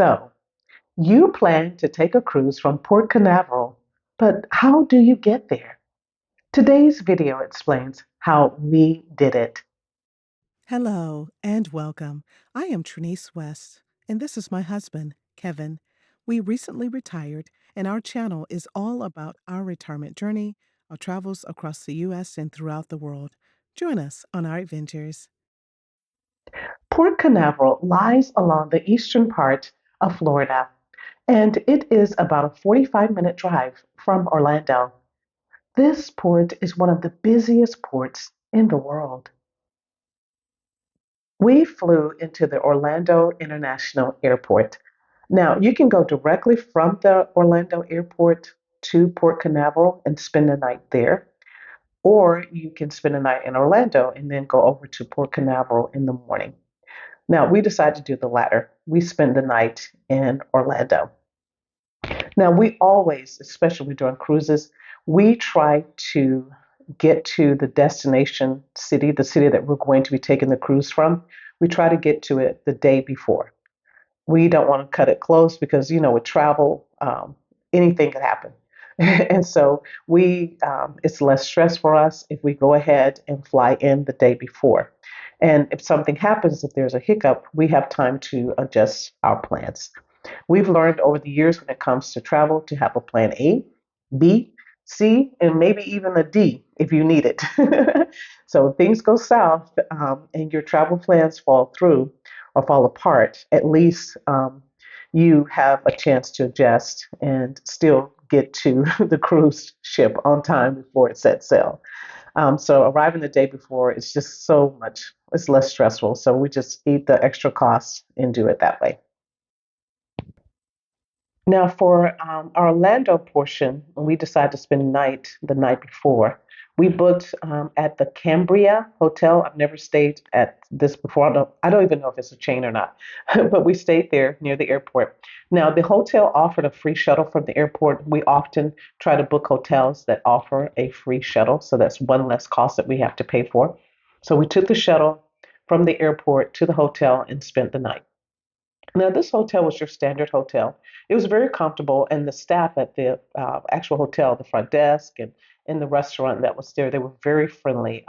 So, you plan to take a cruise from Port Canaveral, but how do you get there? Today's video explains how we did it. Hello and welcome. I am Trinice West, and this is my husband, Kevin. We recently retired, and our channel is all about our retirement journey, our travels across the U.S. and throughout the world. Join us on our adventures. Port Canaveral lies along the eastern part of Florida, and it is about a 45-minute drive from Orlando. This port is one of the busiest ports in the world. We flew into the Orlando International Airport. Now, you can go directly from the Orlando Airport to Port Canaveral and spend the night there, or you can spend the night in Orlando and then go over to Port Canaveral in the morning. Now, we decided to do the latter. We spent the night in Orlando. Now, we always, especially during cruises, we try to get to the destination city, the city that we're going to be taking the cruise from. We try to get to it the day before. We don't want to cut it close because, with travel, anything could happen. And so it's less stress for us if we go ahead and fly in the day before. And if something happens, if there's a hiccup, we have time to adjust our plans. We've learned over the years when it comes to travel to have a plan A, B, C, and maybe even a D if you need it. So if things go south and your travel plans fall through or fall apart, at least you have a chance to adjust and still get to the cruise ship on time before it sets sail. So arriving the day before is just so much, it's less stressful. So we just eat the extra costs and do it that way. Now, for our Orlando portion, when we decided to spend the night before, we booked at the Cambria Hotel. I've never stayed at this before. I don't even know if it's a chain or not, but we stayed there near the airport. Now, the hotel offered a free shuttle from the airport. We often try to book hotels that offer a free shuttle, so that's one less cost that we have to pay for. So we took the shuttle from the airport to the hotel and spent the night. Now, this hotel was your standard hotel. It was very comfortable, and the staff at the actual hotel, the front desk, and in the restaurant that was there, they were very friendly.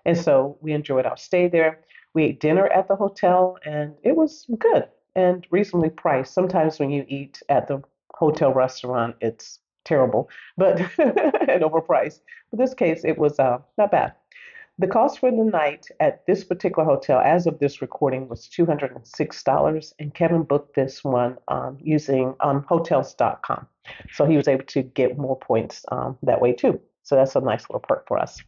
And so we enjoyed our stay there. We ate dinner at the hotel, and it was good and reasonably priced. Sometimes when you eat at the hotel restaurant, it's terrible, but and overpriced. In this case, it was not bad. The cost for the night at this particular hotel, as of this recording, was $206, and Kevin booked this one using Hotels.com. So he was able to get more points that way too. So that's a nice little perk for us.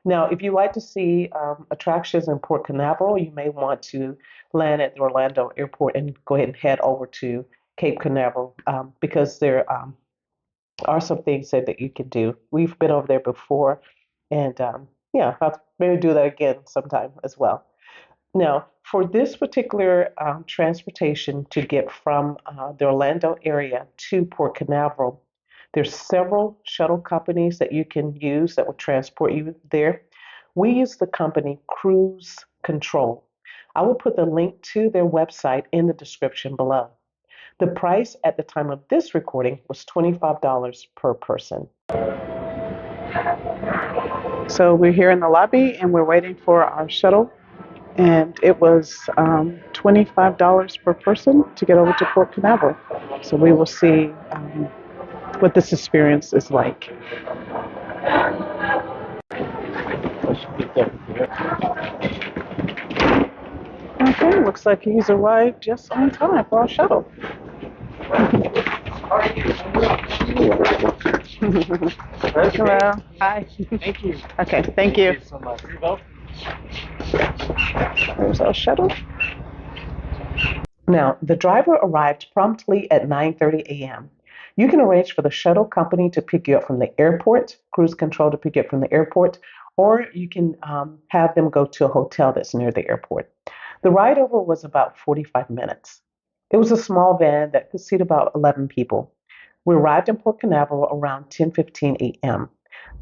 Now, if you like to see attractions in Port Canaveral, you may want to land at the Orlando airport and go ahead and head over to Cape Canaveral because there are some things that you can do. We've been over there before, and yeah, I'll maybe do that again sometime as well. Now, for this particular transportation to get from the Orlando area to Port Canaveral, there's several shuttle companies that you can use that will transport you there. We use the company Cruise Control. I will put the link to their website in the description below. The price at the time of this recording was $25 per person. So we're here in the lobby and we're waiting for our shuttle. And it was $25 per person to get over to Port Canaveral. So we will see what this experience is like. Okay, looks like he's arrived just on time for our shuttle. Hello. Hi. Thank you. Okay, thank you. So much. You're welcome. There's our shuttle. Now, the driver arrived promptly at 9:30 a.m. You can arrange for the shuttle company to pick you up from the airport, cruise control to pick you up from the airport, or you can have them go to a hotel that's near the airport. The ride over was about 45 minutes. It was a small van that could seat about 11 people. We arrived in Port Canaveral around 10:15 a.m.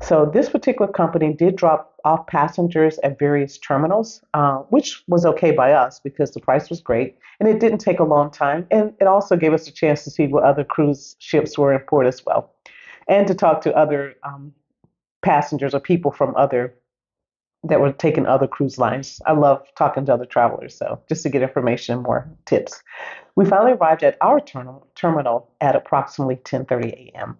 So this particular company did drop off passengers at various terminals, which was okay by us because the price was great and it didn't take a long time. And it also gave us a chance to see what other cruise ships were in port as well, and to talk to other passengers or people from other that were taking other cruise lines. I love talking to other travelers, so just to get information and more tips. We finally arrived at our terminal at approximately 10:30 a.m.